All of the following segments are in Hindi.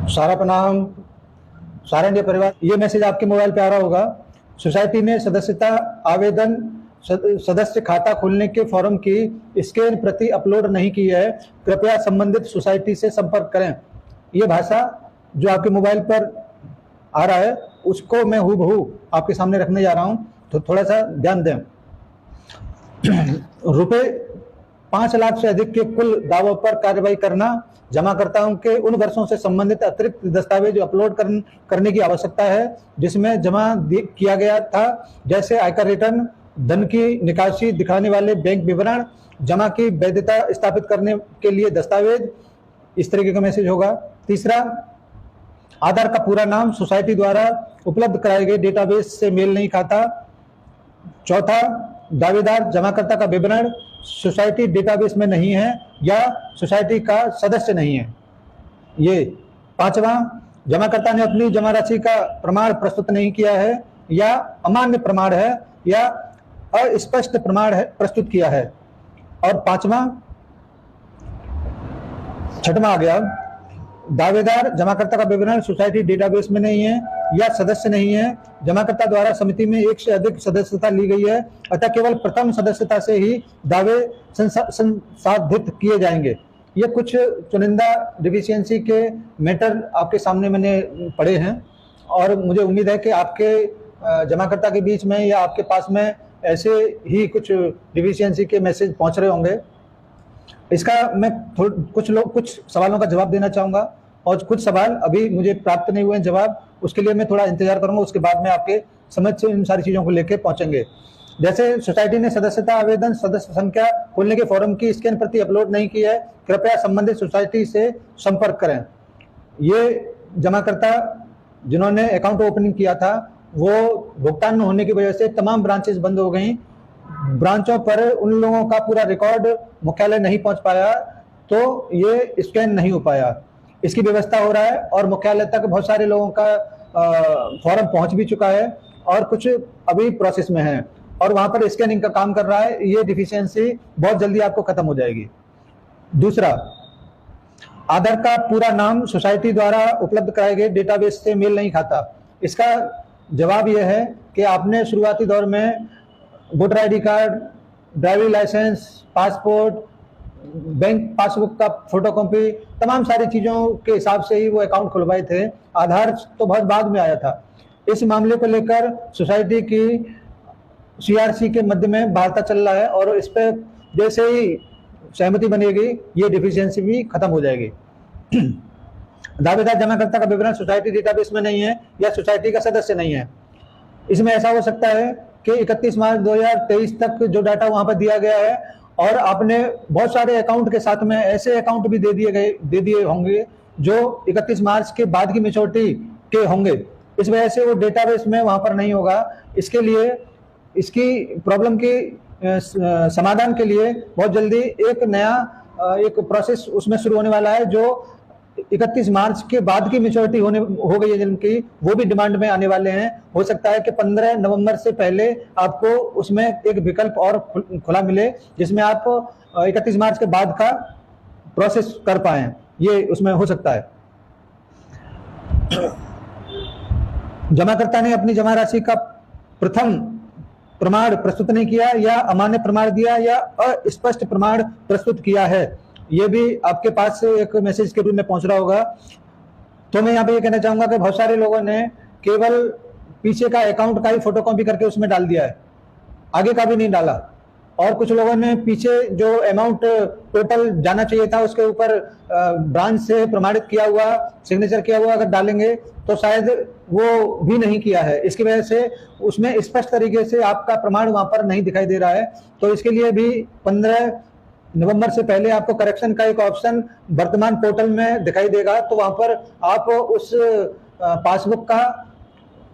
सारा प्रणाम। सारा इंडिया परिवार, ये मैसेज आपके मोबाइल पे आ रहा होगा। सोसाइटी ने सदस्यता आवेदन सदस्य खाता खोलने के फॉर्म की स्कैन प्रति अपलोड नहीं की है, कृपया संबंधित सोसाइटी से संपर्क करें। ये भाषा जो आपके मोबाइल पर आ रहा है उसको मैं हूबहू आपके सामने रखने जा रहा हूं, तो थोड़ा सा ध्यान दें। रुपए 5 लाख से अधिक के कुल दावों पर कार्रवाई करना, जमाकर्ताओं के उन वर्षों से संबंधित अतिरिक्त दस्तावेज अपलोड करने की आवश्यकता है जिसमें जमा किया गया था, जैसे आयकर रिटर्न, धन की निकासी दिखाने वाले बैंक विवरण, जमा की वैधता स्थापित करने के लिए दस्तावेज। इस तरीके का मैसेज होगा। तीसरा, आधार का पूरा नाम सोसाइटी द्वारा उपलब्ध कराए गए डेटाबेस से मेल नहीं खाता। चौथा, दावेदार जमाकर्ता का विवरण सोसाइटी डेटाबेस में नहीं है या सोसाइटी का सदस्य नहीं है। ये पांचवा, जमाकर्ता ने अपनी जमा राशि का प्रमाण प्रस्तुत नहीं किया है या अमान्य प्रमाण है या अस्पष्ट प्रमाण है प्रस्तुत किया है। और छठवां आ गया, दावेदार जमाकर्ता का विवरण सोसाइटी डेटाबेस में नहीं है या सदस्य नहीं है, जमाकर्ता द्वारा समिति में एक से अधिक सदस्यता ली गई है, अतः केवल प्रथम सदस्यता से ही दावे संसाधित किए जाएंगे। ये कुछ चुनिंदा डिफिशियंसी के मैटर आपके सामने मैंने पढ़े हैं और मुझे उम्मीद है कि आपके जमाकर्ता के बीच में या आपके पास में ऐसे ही कुछ डिफिशियंसी के मैसेज पहुंच रहे होंगे। इसका मैं कुछ सवालों का जवाब देना चाहूंगा और कुछ सवाल अभी मुझे प्राप्त नहीं हुए हैं जवाब, उसके लिए मैं थोड़ा इंतजार करूंगा, उसके बाद में आपके समझ से इन सारी चीजों को लेकर पहुंचेंगे। जैसे सोसाइटी ने सदस्यता आवेदन सदस्य संख्या खोलने के फॉर्म की स्कैन प्रति अपलोड नहीं की है, कृपया संबंधित सोसाइटी से संपर्क करें। ये जमाकर्ता जिन्होंने अकाउंट ओपनिंग किया था वो भुगतान न होने की वजह से तमाम ब्रांचेस बंद हो गई, ब्रांचों पर उन लोगों का पूरा रिकॉर्ड मुख्यालय नहीं पहुंच पाया, तो ये स्कैन नहीं हो पाया। इसकी व्यवस्था हो रहा है और मुख्यालय तक बहुत सारे लोगों का फॉर्म पहुंच भी चुका है और कुछ अभी प्रोसेस में है और वहां पर स्कैनिंग का काम कर रहा है। ये डिफिशियंसी बहुत जल्दी आपको खत्म हो जाएगी। दूसरा, आधार का पूरा नाम सोसाइटी द्वारा उपलब्ध कराए गए डेटाबेस से मेल नहीं खाता। इसका जवाब यह है कि आपने शुरुआती दौर में voter ID card, driving licence, passport, bank passbook का फोटोकॉपी, तमाम सारी चीजों के हिसाब से ही वो अकाउंट खुलवाए थे। आधार तो बहुत बाद में आया था। इस मामले को लेकर सोसाइटी की सीआरसी के मध्य में वार्ता चल रहा है और इस पे जैसे ही सहमति बनेगी ये डिफिशियंसी भी खत्म हो जाएगी। दावेदार जमाकर्ता का विवरण सोसाइटी डेटाबेस में नहीं है या सोसाइटी का सदस्य नहीं है। इसमें ऐसा हो सकता है कि 31 मार्च 2023 तक जो डाटा वहां पर दिया गया है और आपने बहुत सारे अकाउंट के साथ में ऐसे अकाउंट भी दे दिए होंगे जो 31 मार्च के बाद की मैच्योरिटी के होंगे। इस वजह से वो डेटाबेस में वहां पर नहीं होगा। इसके लिए इसकी प्रॉब्लम के समाधान के लिए बहुत जल्दी एक प्रोसेस उसमें शुरू होने वाला है जो 31 मार्च के बाद की मैच्योरिटी हो गई है जिनकी, वो भी डिमांड में आने वाले हैं। हो सकता है कि 15 नवंबर से पहले आपको उसमें एक विकल्प और खुला मिले जिसमें आप 31 मार्च के बाद का प्रोसेस कर पाए, ये उसमें हो सकता है। जमाकर्ता ने अपनी जमा राशि का प्रथम प्रमाण प्रस्तुत नहीं किया या अमान्य प्रमाण दिया या अस्पष्ट प्रमाण प्रस्तुत किया है, ये भी आपके पास एक मैसेज के रूप में पहुंच रहा होगा। तो मैं यहाँ पे ये कहना चाहूंगा कि बहुत सारे लोगों ने केवल पीछे का अकाउंट का ही फोटोकॉपी करके उसमें डाल दिया है, आगे का भी नहीं डाला। और कुछ लोगों ने पीछे जो अमाउंट टोटल जाना चाहिए था उसके ऊपर ब्रांच से प्रमाणित किया हुआ सिग्नेचर किया हुआ अगर डालेंगे तो शायद वो भी नहीं किया है। इसकी वजह से उसमें स्पष्ट तरीके से आपका प्रमाण वहां पर नहीं दिखाई दे रहा है। तो इसके लिए भी 15 नवंबर से पहले आपको करेक्शन का एक ऑप्शन वर्तमान पोर्टल में दिखाई देगा, तो वहां पर आप उस पासबुक का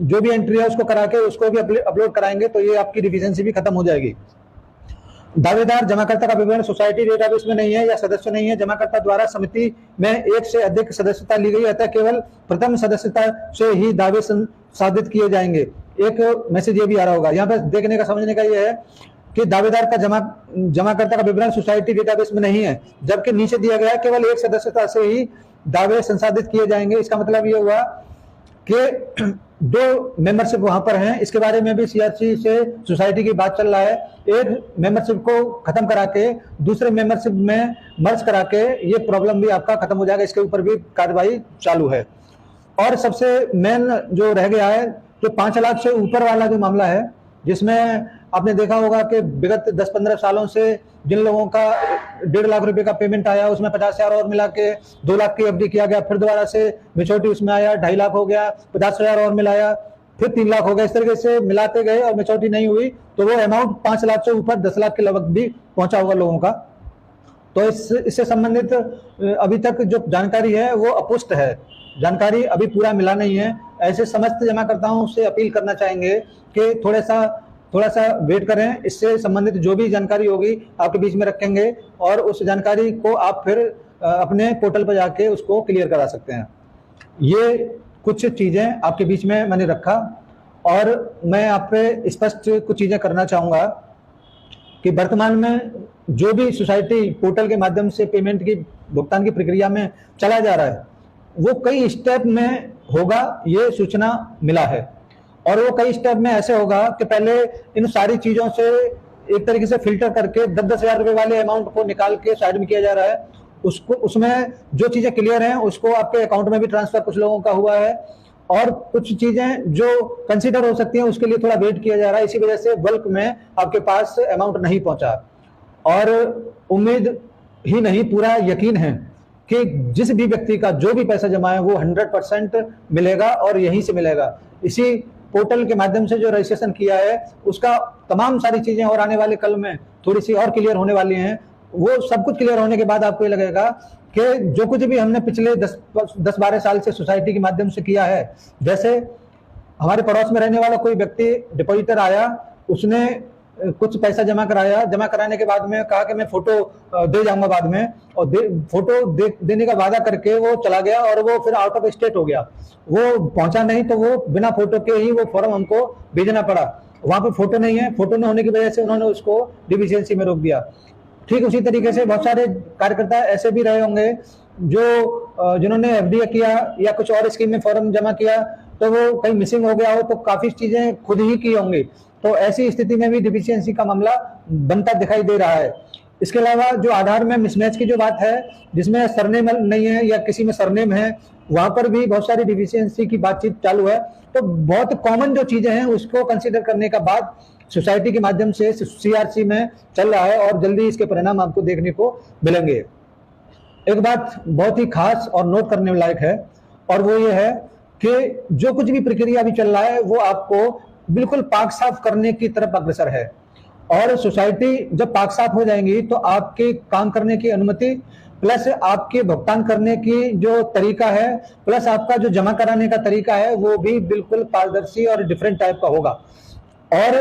जो भी एंट्री है उसको करा के उसको भी अपलोड कराएंगे तो ये आपकी डिफिशियंसी भी खत्म हो जाएगी। दावेदार जमाकर्ता का विवरण सोसाइटी डेटाबेस में नहीं है या सदस्य नहीं है, जमाकर्ता द्वारा समिति में एक से अधिक सदस्यता ली गई, अतः केवल प्रथम सदस्यता से ही दावे संसाधित किए जाएंगे। एक मैसेज ये भी आ रहा होगा। यहाँ पर देखने का समझने का ये है कि दावेदार का जमाकर्ता का विवरण सोसाइटी डेटाबेस में नहीं है, जबकि नीचे दिया गया है केवल एक सदस्यता से ही दावे संसाधित किए जाएंगे। इसका मतलब ये हुआ कि 2 मेंबरशिप वहां पर हैं, इसके बारे में भी सीआरसी से सोसाइटी की बात चल रहा है। एक मेंबरशिप को खत्म करा के दूसरे मेंबरशिप में मर्ज करा के ये प्रॉब्लम भी आपका खत्म हो जाएगा, इसके ऊपर भी कार्रवाई चालू है। और सबसे मेन जो रह गया है, जो 5 लाख से ऊपर वाला जो मामला है, जिसमें आपने देखा होगा कि विगत 10-15 सालों से जिन लोगों का 1.5 लाख रुपए का पेमेंट आया, उसमें 50,000 और मिला के 2 लाख की एफडी किया गया, फिर दोबारा से मेच्योरिटी उसमें आया, 2.5 लाख हो गया, 50,000 और मिलाया, फिर 3 लाख हो गया। इस तरीके से मिलाते गए और मेच्योरिटी नहीं हुई तो वो अमाउंट 5 लाख से ऊपर 10 लाख के लगभग भी पहुंचा होगा लोगों का। तो इससे संबंधित अभी तक जो जानकारी है वो अपुष्ट है, जानकारी अभी पूरा मिला नहीं है। ऐसे समस्त जमाकर्ताओं से अपील करना चाहेंगे कि थोड़ा सा वेट करें, इससे संबंधित जो भी जानकारी होगी आपके बीच में रखेंगे और उस जानकारी को आप फिर अपने पोर्टल पर जाके उसको क्लियर करा सकते हैं। ये कुछ चीज़ें आपके बीच में मैंने रखा और मैं आप पे स्पष्ट कुछ चीज़ें करना चाहूँगा कि वर्तमान में जो भी सोसाइटी पोर्टल के माध्यम से पेमेंट की भुगतान की प्रक्रिया में चला जा रहा है वो कई स्टेप में होगा, ये सूचना मिला है। और वो कई स्टेप में ऐसे होगा कि पहले इन सारी चीज़ों से एक तरीके से फिल्टर करके 10-10 हज़ार रुपये वाले अमाउंट को निकाल के साइड में किया जा रहा है। उसको उसमें जो चीज़ें क्लियर हैं उसको आपके अकाउंट में भी ट्रांसफर कुछ लोगों का हुआ है और कुछ चीज़ें जो कंसिडर हो सकती हैं उसके लिए थोड़ा वेट किया जा रहा है। इसी वजह से बल्क में आपके पास अमाउंट नहीं पहुंचा और उम्मीद ही नहीं, पूरा यकीन है कि जिस भी व्यक्ति का जो भी पैसा जमा है वो 100% मिलेगा और यहीं से मिलेगा। इसी पोर्टल के माध्यम से जो रजिस्ट्रेशन किया है उसका तमाम सारी चीजें और आने वाले कल में थोड़ी सी और क्लियर होने वाली हैं। वो सब कुछ क्लियर होने के बाद आपको ये लगेगा कि जो कुछ भी हमने पिछले 10-12 साल से सोसाइटी के माध्यम से किया है, जैसे हमारे पड़ोस में रहने वाला कोई व्यक्ति डिपॉजिटर आया, उसने कुछ पैसा जमा कराया, जमा कराने के बाद में कहा कि मैं फोटो दे जाऊंगा बाद में, और फोटो देने का वादा करके वो चला गया और वो फिर आउट ऑफ स्टेट हो गया, वो पहुंचा नहीं, तो वो बिना फोटो के ही वो फॉर्म हमको भेजना पड़ा। वहां पे फोटो नहीं है, फोटो न होने की वजह से उन्होंने उसको डिफिशियंसी में रोक दिया। ठीक उसी तरीके से बहुत सारे कार्यकर्ता ऐसे भी रहे होंगे जो जिन्होंने एफडी किया या कुछ और स्कीम में फॉर्म जमा किया तो वो कहीं मिसिंग हो गया हो, तो काफी चीजें खुद ही की होंगी। तो ऐसी स्थिति में भी डिफिशियंसी का मामला बनता दिखाई दे रहा है। इसके अलावा जो आधार में मिसमैच की जो बात है, जिसमें सरनेम नहीं है या किसी में सरनेम है, वहां पर भी बहुत सारी डिफिशियंसी की बातचीत चालू है। तो बहुत कॉमन जो चीजें हैं उसको कंसीडर करने का बाद सोसाइटी के माध्यम से सीआरसी में चल रहा है और जल्दी इसके परिणाम आपको देखने को मिलेंगे। एक बात बहुत ही खास और नोट करने लायक है और वो ये है कि जो कुछ भी प्रक्रिया अभी चल रहा है वो आपको बिल्कुल पाक साफ करने की तरफ अग्रसर है। और सोसाइटी जब पाक साफ हो जाएंगी तो आपके काम करने की अनुमति प्लस आपके भुगतान करने की जो तरीका है प्लस आपका जो जमा कराने का तरीका है वो भी बिल्कुल पारदर्शी और डिफरेंट टाइप का होगा। और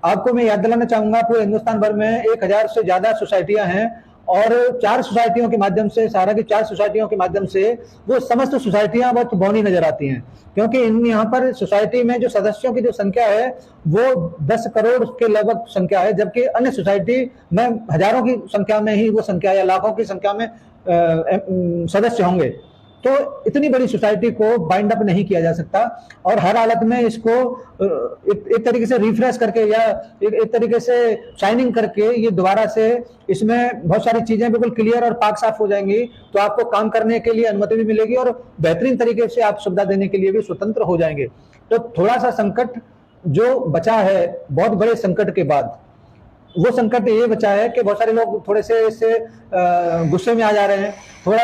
आपको मैं याद दिलाना चाहूंगा पूरे हिंदुस्तान भर में 1000 से ज्यादा सोसाइटियां हैं और 4 सोसाइटियों के माध्यम से, सहारा की 4 सोसाइटियों के माध्यम से वो समस्त सोसाइटियां बहुत बौनी नजर आती हैं, क्योंकि इन यहाँ पर सोसाइटी में जो सदस्यों की जो संख्या है वो 10 करोड़ के लगभग संख्या है, जबकि अन्य सोसाइटी में हजारों की संख्या में ही वो संख्या या लाखों की संख्या में सदस्य होंगे। तो इतनी बड़ी सोसाइटी को बाइंड अप नहीं किया जा सकता और हर हालत में इसको एक तरीके से रिफ्रेश करके या एक तरीके से शाइनिंग करके ये दोबारा से इसमें बहुत सारी चीजें बिल्कुल क्लियर और पाक साफ हो जाएंगी, तो आपको काम करने के लिए अनुमति भी मिलेगी और बेहतरीन तरीके से आप सुविधा देने के लिए भी स्वतंत्र हो जाएंगे। तो थोड़ा सा संकट जो बचा है बहुत बड़े संकट के बाद, वो संकट ये बचा है कि बहुत सारे लोग थोड़े से इससे गुस्से में आ जा रहे हैं, थोड़ा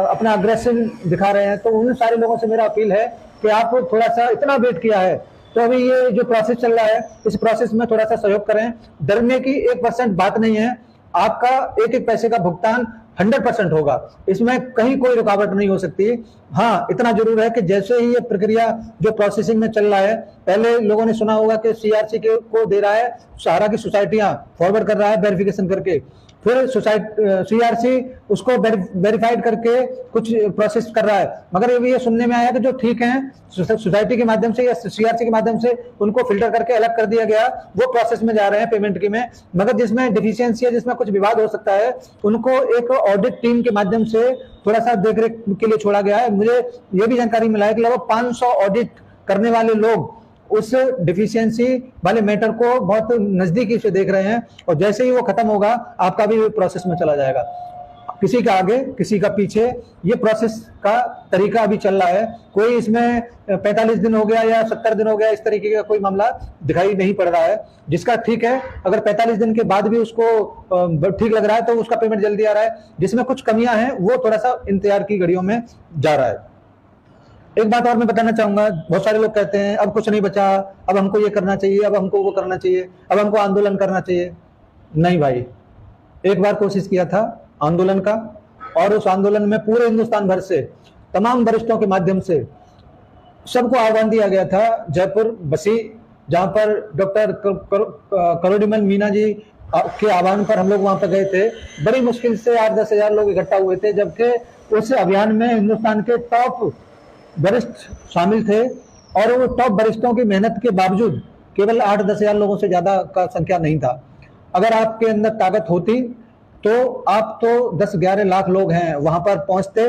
अपना अग्रेसिव दिखा रहे हैं। तो उन सारे लोगों से मेरा अपील है कि आप थोड़ा सा, इतना वेट किया है तो अभी ये जो प्रोसेस चल रहा है इस प्रोसेस में थोड़ा सा सहयोग करें। डरने की 1% बात नहीं है, आपका एक एक पैसे का भुगतान 100% होगा, इसमें कहीं कोई रुकावट नहीं हो सकती। हाँ, इतना जरूर है कि जैसे ही ये प्रक्रिया जो प्रोसेसिंग में चल रहा है, पहले लोगों ने सुना होगा कि सीआरसी को दे रहा है, सहारा की सोसाइटियां फॉरवर्ड कर रहा है वेरिफिकेशन करके, फिर सीआरसी उसको वेरीफाइड करके कुछ प्रोसेस कर रहा है। मगर ये सुनने में आया कि जो ठीक है सोसाइटी के माध्यम से या सीआरसी के माध्यम से उनको फिल्टर करके अलग कर दिया गया, वो प्रोसेस में जा रहे हैं पेमेंट की में। मगर जिसमें डिफिशियंसी है, जिसमें कुछ विवाद हो सकता है, उनको एक ऑडिट टीम के माध्यम से थोड़ा सा देखरेख के लिए छोड़ा गया है। मुझे ये भी जानकारी मिला है कि लगभग 500 ऑडिट करने वाले लोग उस डिफिशियंसी वाले मैटर को बहुत नजदीकी से देख रहे हैं, और जैसे ही वो खत्म होगा आपका भी प्रोसेस में चला जाएगा। किसी का आगे किसी का पीछे, ये प्रोसेस का तरीका अभी चल रहा है। कोई इसमें 45 दिन हो गया या 70 दिन हो गया, इस तरीके का कोई मामला दिखाई नहीं पड़ रहा है। जिसका ठीक है, अगर 45 दिन के बाद भी उसको ठीक लग रहा है तो उसका पेमेंट जल्दी आ रहा है। जिसमें कुछ कमियां हैं वो थोड़ा सा इंतजार की घड़ियों में जा रहा है। एक बात और मैं बताना चाहूंगा, बहुत सारे लोग कहते हैं अब कुछ नहीं बचा, अब हमको ये करना चाहिए, अब हमको वो करना चाहिए, अब हमको आंदोलन करना चाहिए। नहीं भाई, एक बार कोशिश किया था आंदोलन का, और उस आंदोलन में पूरे हिंदुस्तान भर से तमाम वरिष्ठों के माध्यम से सबको आह्वान दिया गया था जयपुर बसी, जहां पर डॉक्टर करोड़ीमल मीना जी के आह्वान पर हम लोग वहां पर गए थे। बड़ी मुश्किल से 8-10 हजार लोग इकट्ठा हुए थे, जबकि उस अभियान में हिंदुस्तान के टॉप वरिष्ठ शामिल थे, और वो टॉप वरिष्ठों की मेहनत के बावजूद केवल 8-10 हजार लोगों से ज्यादा का संख्या नहीं था। अगर आपके अंदर ताकत होती तो आप तो 10-11 लाख लोग हैं वहां पर पहुंचते,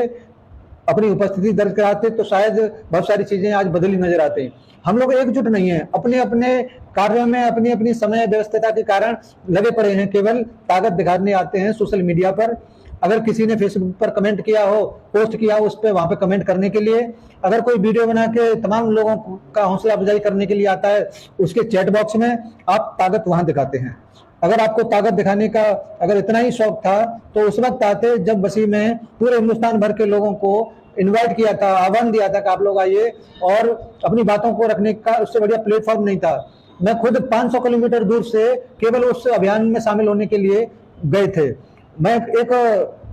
अपनी उपस्थिति दर्ज कराते, तो शायद बहुत सारी चीजें आज बदली नजर आती। हम लोग एकजुट नहीं है, अपने अपने कार्यों में अपनी अपनी समय व्यवस्था के कारण लगे पड़े हैं, केवल ताकत दिखाने आते हैं सोशल मीडिया पर। अगर किसी ने फेसबुक पर कमेंट किया हो, पोस्ट किया हो, उस पर वहां पे कमेंट करने के लिए, अगर कोई वीडियो बना के तमाम लोगों का हौसला अफजाई करने के लिए आता है, उसके चैट बॉक्स में आप ताकत वहां दिखाते हैं। अगर आपको ताकत दिखाने का अगर इतना ही शौक था तो उस वक्त आते जब बसी में पूरे हिंदुस्तान भर के लोगों को इनवाइट किया था, आह्वान दिया था कि आप लोग आइए, और अपनी बातों को रखने का उससे बढ़िया प्लेटफॉर्म नहीं था। मैं खुद 500 किलोमीटर दूर से केवल उस अभियान में शामिल होने के लिए गए थे। मैं एक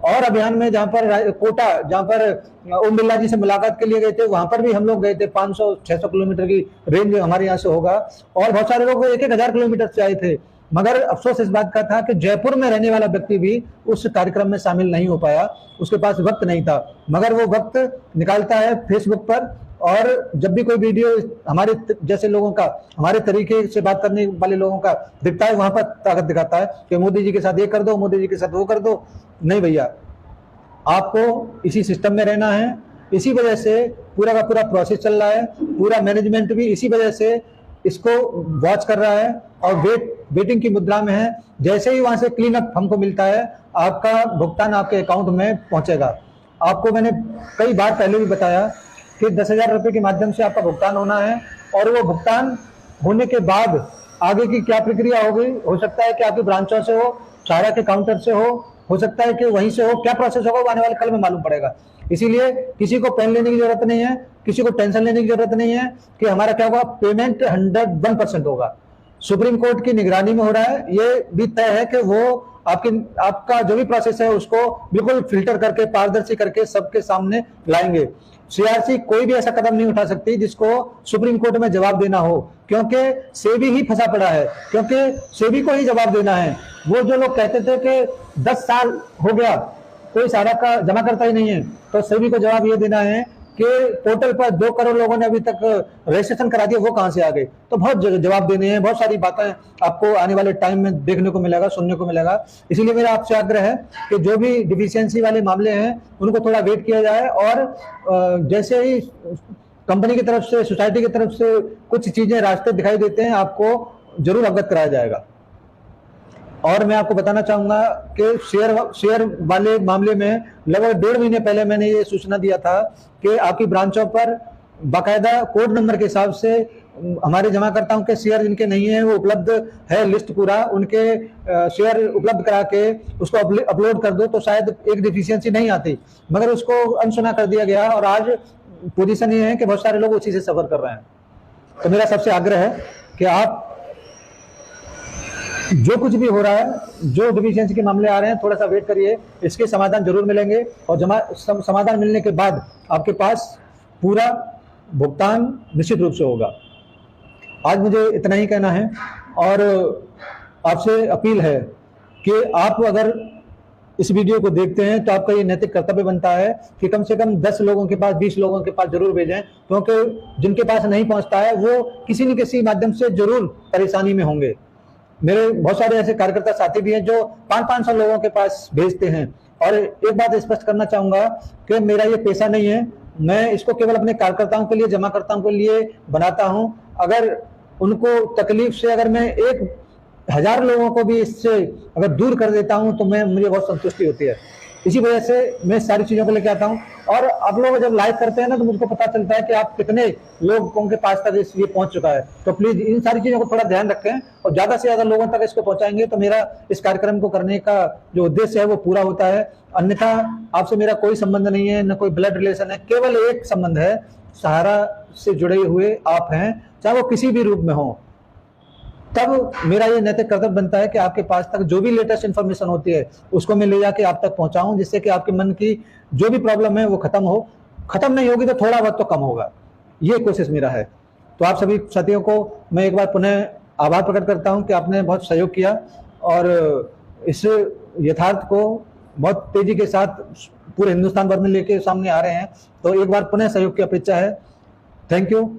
और अभियान में जहां पर कोटा, जहां पर ओम बिरला जी से मुलाकात के लिए गए थे, वहां पर भी हम लोग गए थे। 500-600 किलोमीटर की रेंज हमारे यहाँ से होगा, और बहुत सारे लोग 1,000 किलोमीटर से आए थे। मगर अफसोस इस बात का था कि जयपुर में रहने वाला व्यक्ति भी उस कार्यक्रम में शामिल नहीं हो पाया, उसके पास वक्त नहीं था। मगर वो वक्त निकालता है फेसबुक पर, और जब भी कोई वीडियो हमारे जैसे लोगों का, हमारे तरीके से बात करने वाले लोगों का दिखता है, वहां पर ताकत दिखाता है कि मोदी जी के साथ ये कर दो, मोदी जी के साथ वो कर दो। नहीं भैया, आपको इसी सिस्टम में रहना है। इसी वजह से पूरा का पूरा प्रोसेस चल रहा है, पूरा मैनेजमेंट भी इसी वजह से इसको वॉच कर रहा है और वेटिंग की मुद्रा में है। जैसे ही वहां से क्लीन अप हमको मिलता है, आपका भुगतान आपके अकाउंट में पहुंचेगा। आपको मैंने कई बार पहले भी बताया कि 10,000 रुपए के माध्यम से आपका भुगतान होना है, और वो भुगतान होने के बाद आगे की क्या प्रक्रिया होगी, हो सकता है कि आपकी ब्रांचों से हो, सहारा के काउंटर से हो सकता है कि वहीं से हो। क्या प्रोसेस होगा वो आने वाले कल में मालूम पड़ेगा। इसीलिए किसी को पेन लेने की जरूरत नहीं है, किसी को टेंशन लेने की जरूरत नहीं है कि हमारा क्या होगा। पेमेंट 101% होगा, सुप्रीम कोर्ट की निगरानी में हो रहा है। ये भी तय है कि वो आपका जो भी प्रोसेस है उसको बिल्कुल फिल्टर करके, पारदर्शी करके सबके सामने लाएंगे। सीआरसी कोई भी ऐसा कदम नहीं उठा सकती जिसको सुप्रीम कोर्ट में जवाब देना हो, क्योंकि सेबी ही फंसा पड़ा है, क्योंकि सेबी को ही जवाब देना है। वो जो लोग कहते थे कि 10 साल हो गया कोई सहारा का जमा करता ही नहीं है, तो सेबी को जवाब ये देना है कि पोर्टल पर 2 करोड़ लोगों ने अभी तक रजिस्ट्रेशन करा दिया, वो कहां से आ गए। तो बहुत जवाब देने हैं, बहुत सारी बातें आपको आने वाले टाइम में देखने को मिलेगा, सुनने को मिलेगा। इसीलिए मेरा आपसे आग्रह है कि जो भी डिफिशियंसी वाले मामले हैं उनको थोड़ा वेट किया जाए, और जैसे ही कंपनी की तरफ से, सोसाइटी की तरफ से कुछ चीजें रास्ते दिखाई देते हैं, आपको जरूर अवगत कराया जाएगा। और मैं आपको बताना चाहूंगा कि शेयर वाले मामले में लगभग 1.5 महीने पहले मैंने ये सूचना दिया था कि आपकी ब्रांचों पर बाकायदा कोड नंबर के हिसाब से हमारे जमाकर्ताओं के शेयर जिनके नहीं है वो उपलब्ध है, लिस्ट पूरा उनके शेयर उपलब्ध करा के उसको अपलोड कर दो, तो शायद एक डिफिशियंसी नहीं आती। मगर उसको अनसुना कर दिया गया, और आज पोजीशन ये है कि बहुत सारे लोग उसी से सफर कर रहे हैं। तो मेरा सबसे आग्रह है कि आप जो कुछ भी हो रहा है, जो डिफिशियंसी के मामले आ रहे हैं, थोड़ा सा वेट करिए, इसके समाधान जरूर मिलेंगे, और समाधान मिलने के बाद आपके पास पूरा भुगतान निश्चित रूप से होगा। आज मुझे इतना ही कहना है, और आपसे अपील है कि आप अगर इस वीडियो को देखते हैं तो आपका ये नैतिक कर्तव्य बनता है कि कम से कम 10 लोगों के पास, 20 लोगों के पास जरूर भेजें, क्योंकि जिनके पास नहीं पहुंचता है वो किसी न किसी माध्यम से जरूर परेशानी में होंगे। मेरे बहुत सारे ऐसे कार्यकर्ता साथी भी हैं जो 500-500 लोगों के पास भेजते हैं। और एक बात स्पष्ट करना चाहूंगा कि मेरा ये पेशा नहीं है, मैं इसको केवल अपने कार्यकर्ताओं के लिए, जमाकर्ताओं के लिए बनाता हूं। अगर उनको तकलीफ से अगर मैं 1000 लोगों को भी इससे अगर दूर कर देता हूं तो मुझे बहुत संतुष्टि होती है। इसी वजह से मैं सारी चीजों को लेकर आता हूं। और आप लोग जब लाइव करते हैं ना तो मुझको पता चलता है कि आप कितने लोगों के पास तक ये पहुंच चुका है। तो प्लीज इन सारी चीजों को थोड़ा ध्यान रखें और ज्यादा से ज्यादा लोगों तक इसको पहुंचाएंगे तो मेरा इस कार्यक्रम को करने का जो उद्देश्य है वो पूरा होता है। अन्यथा आपसे मेरा कोई संबंध नहीं है, न कोई ब्लड रिलेशन है, केवल एक संबंध है, सहारा से जुड़े हुए आप हैं, चाहे वो किसी भी रूप में हो। तब मेरा ये नैतिक कर्तव्य बनता है कि आपके पास तक जो भी लेटेस्ट इंफॉर्मेशन होती है उसको मैं ले जाके आप तक पहुंचाऊं, जिससे कि आपके मन की जो भी प्रॉब्लम है वो खत्म हो। खत्म नहीं होगी तो थोड़ा बहुत तो कम होगा, ये कोशिश मेरा है। तो आप सभी साथियों को मैं एक बार पुनः आभार प्रकट करता हूं कि आपने बहुत सहयोग किया और इस यथार्थ को बहुत तेजी के साथ पूरे हिंदुस्तान भर में लेके सामने आ रहे हैं। तो एक बार पुनः सहयोग की अपेक्षा है। Thank you.